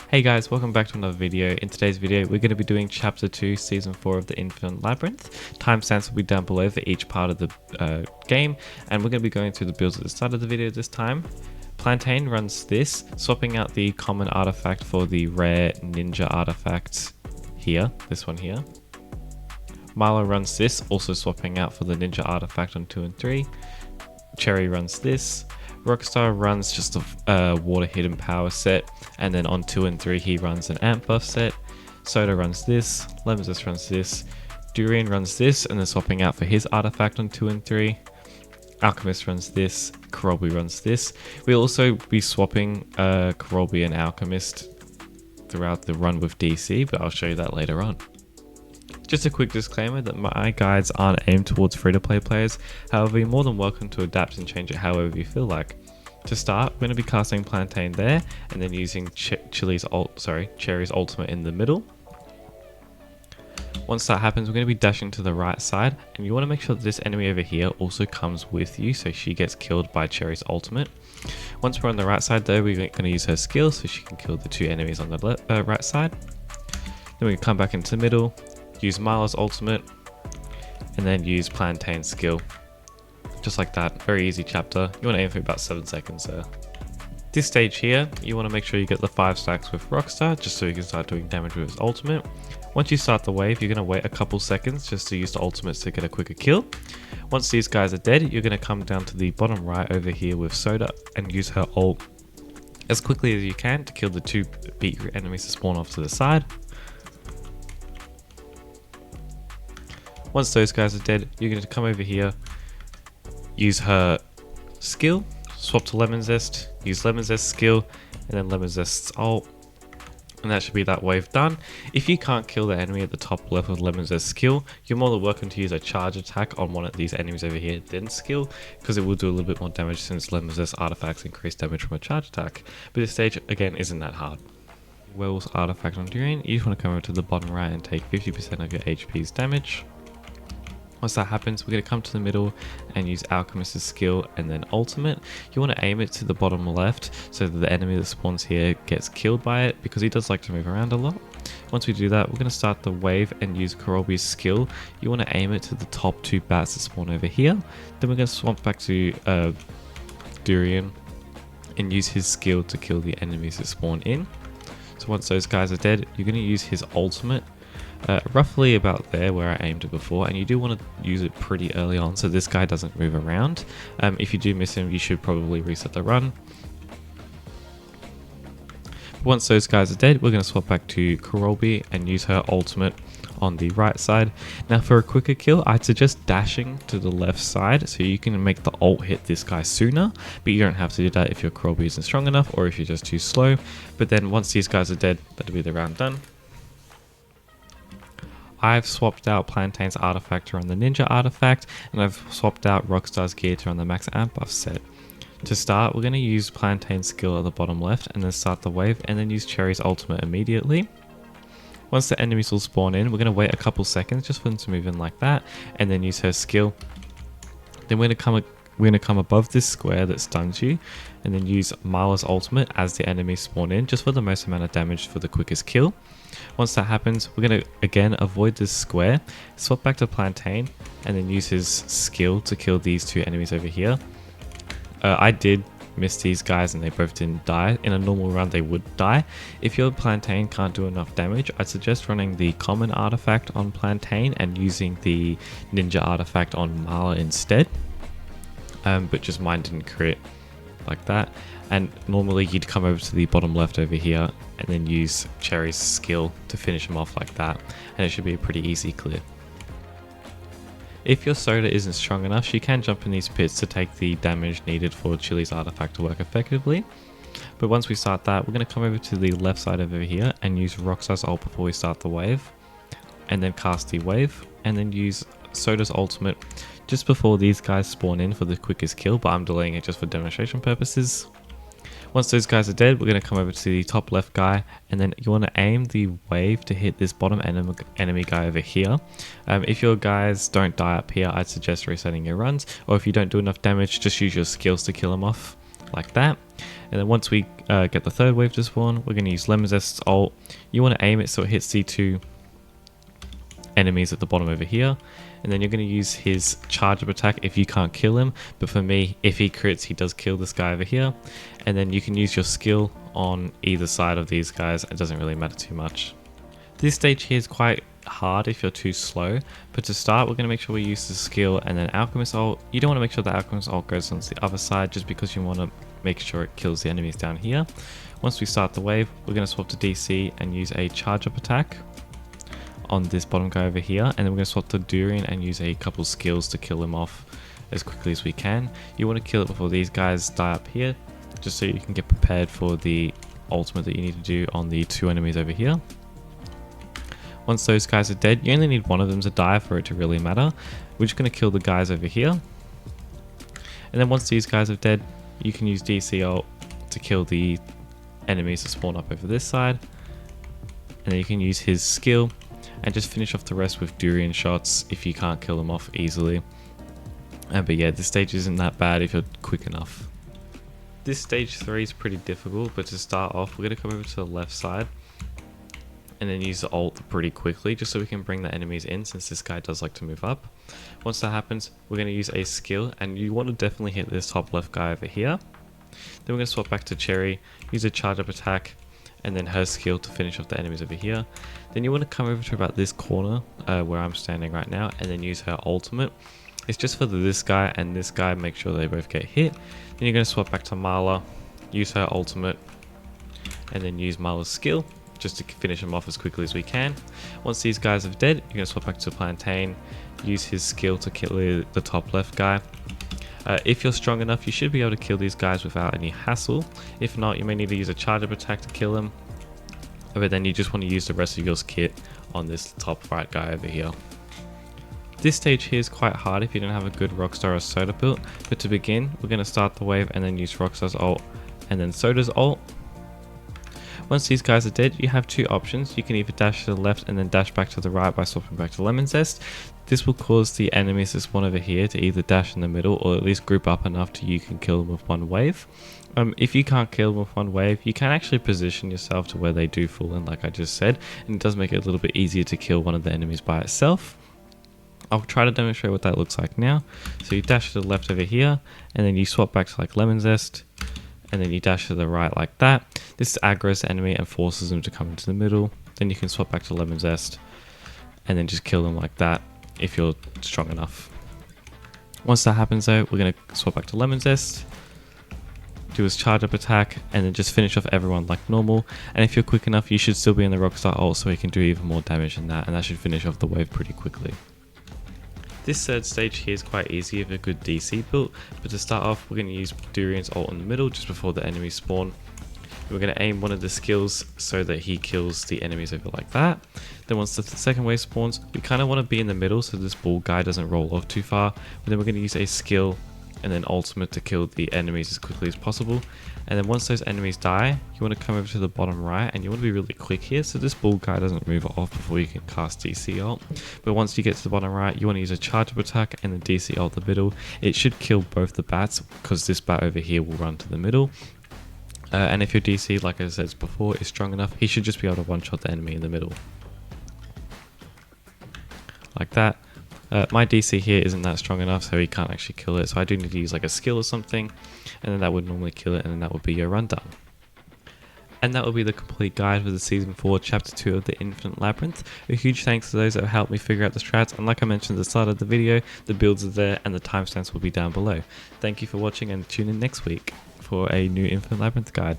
Hey guys, welcome back to another video. In today's video, we're going to be doing Chapter 2, Season 4 of the Infinite Labyrinth. Timestamps will be down below for each part of the game, and we're going to be going through the builds at the start of the video this time. Plantain runs this, swapping out the common artifact for the rare ninja artifact here, this one here. Milo runs this, also swapping out for the ninja artifact on 2 and 3. Cherry runs this. Rockstar runs just a water hidden power set, and then on 2 and 3 he runs an amp buff set. Soda runs this, Lemon runs this, Durian runs this, and then swapping out for his artifact on 2 and 3. Alchemist runs this, Karobi runs this. We'll also be swapping Karobi and Alchemist throughout the run with DC, but I'll show you that later on. Just a quick disclaimer that my guides aren't aimed towards free-to-play players, however you're more than welcome to adapt and change it however you feel like. To start, we're going to be casting Plantain there, and then using Cherry's ultimate in the middle. Once that happens, we're going to be dashing to the right side, and you want to make sure that this enemy over here also comes with you, so she gets killed by Cherry's ultimate. Once we're on the right side though, we're going to use her skill, so she can kill the two enemies on the right side. Then we can come back into the middle, use Milo's ultimate, and then use Plantain's skill. Just like that, very easy chapter. You want to aim for about 7 seconds there. This stage here, you want to make sure you get the 5 stacks with Rockstar, just so you can start doing damage with his ultimate. Once you start the wave, you're going to wait a couple seconds just to use the ultimates to get a quicker kill. Once these guys are dead, you're going to come down to the bottom right over here with Soda and use her ult as quickly as you can to kill the two beetroot enemies to spawn off to the side. Once those guys are dead, you're going to come over here, use her skill, swap to Lemon Zest, use Lemon Zest's skill, and then Lemon Zest's ult, and that should be that wave done. If you can't kill the enemy at the top left with Lemon Zest's skill, you're more than welcome to use a charge attack on one of these enemies over here, then skill, because it will do a little bit more damage since Lemon Zest's artifacts increase damage from a charge attack. But this stage, again, isn't that hard. Werewolf's artifact on Durian, you just want to come over to the bottom right and take 50% of your HP's damage. Once that happens, we're going to come to the middle and use Alchemist's skill and then ultimate. You want to aim it to the bottom left so that the enemy that spawns here gets killed by it, because he does like to move around a lot. Once we do that, we're going to start the wave and use Karobi's skill. You want to aim it to the top 2 bats that spawn over here. Then we're going to swap back to Durian and use his skill to kill the enemies that spawn in. So once those guys are dead, you're going to use his ultimate. Roughly about there where I aimed it before, and you do want to use it pretty early on so this guy doesn't move around. If you do miss him, you should probably reset the run. Once those guys are dead, we're going to swap back to Karobi and use her ultimate on the right side. Now for a quicker kill, I'd suggest dashing to the left side so you can make the ult hit this guy sooner, but you don't have to do that if your Karobi isn't strong enough or if you're just too slow. But then once these guys are dead, that'll be the round done. I've swapped out Plantain's artifact to run the ninja artifact, and I've swapped out Rockstar's gear to run the max amp buff set. To start, we're going to use Plantain's skill at the bottom left and then start the wave, and then use Cherry's ultimate immediately. Once the enemies will spawn in, we're going to wait a couple seconds just for them to move in like that, and then use her skill. Then we're going to come above this square that stuns you, and then use Milo's ultimate as the enemies spawn in, just for the most amount of damage for the quickest kill. Once that happens, we're going to again avoid this square, swap back to Plantain, and then use his skill to kill these two enemies over here. I did miss these guys and they both didn't die. In a normal run they would die. If your Plantain can't do enough damage, I'd suggest running the common artifact on Plantain and using the ninja artifact on Mala instead. But just mine didn't crit like that. And normally you'd come over to the bottom left over here and then use Cherry's skill to finish him off like that, and it should be a pretty easy clear. If your Soda isn't strong enough, she can jump in these pits to take the damage needed for Chili's artifact to work effectively. But once we start that, we're going to come over to the left side over here and use Rockstar's ult before we start the wave, and then cast the wave, and then use Soda's ultimate just before these guys spawn in for the quickest kill, but I'm delaying it just for demonstration purposes. Once those guys are dead, we're going to come over to the top left guy, and then you want to aim the wave to hit this bottom enemy guy over here. If your guys don't die up here, I'd suggest resetting your runs, or if you don't do enough damage, just use your skills to kill him off like that. And then once we get the third wave to spawn, we're going to use Lemon Zest's ult. You want to aim it so it hits the 2 enemies at the bottom over here, and then you're going to use his charge up attack if you can't kill him, but for me, if he crits, he does kill this guy over here. And then you can use your skill on either side of these guys. It doesn't really matter too much. This stage here is quite hard if you're too slow, but to start, we're going to make sure we use the skill and then Alchemist ult. You don't want to make sure the Alchemist ult goes on the other side just because you want to make sure it kills the enemies down here. Once we start the wave, we're going to swap to DC and use a charge up attack on this bottom guy over here, and then we're going to swap to Durian and use a couple skills to kill him off as quickly as we can. You want to kill it before these guys die up here, just so you can get prepared for the ultimate that you need to do on the 2 enemies over here. Once those guys are dead, you only need one of them to die for it to really matter. We're just going to kill the guys over here, and then once these guys are dead, you can use DC ult to kill the enemies that spawn up over this side, and then you can use his skill and just finish off the rest with Durian shots if you can't kill them off easily. But yeah, this stage isn't that bad if you're quick enough. This stage 3 is pretty difficult, but to start off, we're going to come over to the left side and then use the ult pretty quickly just so we can bring the enemies in, since this guy does like to move up. Once that happens, we're going to use a skill, and you want to definitely hit this top left guy over here. Then we're going to swap back to Cherry, use a charge up attack, and then her skill to finish off the enemies over here. Then you want to come over to about this corner where I'm standing right now, and then use her ultimate. It's just for this guy and this guy, make sure they both get hit. Then you're going to swap back to Marla, use her ultimate, and then use Marla's skill just to finish him off as quickly as we can. Once these guys are dead, you're going to swap back to Plantain, use his skill to kill the top left guy. If you're strong enough, you should be able to kill these guys without any hassle. If not, you may need to use a charge up attack to kill them, but then you just want to use the rest of your kit on this top right guy over here. This stage here is quite hard if you don't have a good Rockstar or Soda build, but to begin, we're going to start the wave and then use Rockstar's ult and then Soda's ult. Once these guys are dead, you have 2 options. You can either dash to the left and then dash back to the right by swapping back to Lemon Zest. This will cause the enemies that spawn over here to either dash in the middle or at least group up enough to you can kill them with one wave. If you can't kill them with one wave, you can actually position yourself to where they do fall in, like I just said, and it does make it a little bit easier to kill one of the enemies by itself. I'll try to demonstrate what that looks like now. So you dash to the left over here, and then you swap back to like Lemon Zest, and then you dash to the right like that. This aggroes the enemy and forces them to come into the middle. Then you can swap back to Lemon Zest, and then just kill them like that if you're strong enough. Once that happens though, we're going to swap back to Lemon Zest, do his charge up attack, and then just finish off everyone like normal. And if you're quick enough, you should still be in the Rockstar ult so he can do even more damage than that, and that should finish off the wave pretty quickly. This third stage here is quite easy with a good DC build, but to start off, we're going to use Durian's ult in the middle just before the enemies spawn. We're going to aim one of the skills so that he kills the enemies over like that. Then once the second wave spawns, we kind of want to be in the middle so this ball guy doesn't roll off too far. But then we're going to use a skill and then ultimate to kill the enemies as quickly as possible. And then once those enemies die, you want to come over to the bottom right and you want to be really quick here so this ball guy doesn't move off before you can cast DC ult. But once you get to the bottom right, you want to use a charge up attack and then DC ult the middle. It should kill both the bats because this bat over here will run to the middle. And if your DC, like I said before, is strong enough, he should just be able to one-shot the enemy in the middle. Like that. My DC here isn't that strong enough, so he can't actually kill it. So I do need to use like a skill or something, and then that would normally kill it, and then that would be your run done. And that will be the complete guide for the Season 4 Chapter 2 of the Infinite Labyrinth. A huge thanks to those that have helped me figure out the strats, and like I mentioned at the start of the video, the builds are there and the timestamps will be down below. Thank you for watching and tune in next week for a new Infinite Labyrinth guide.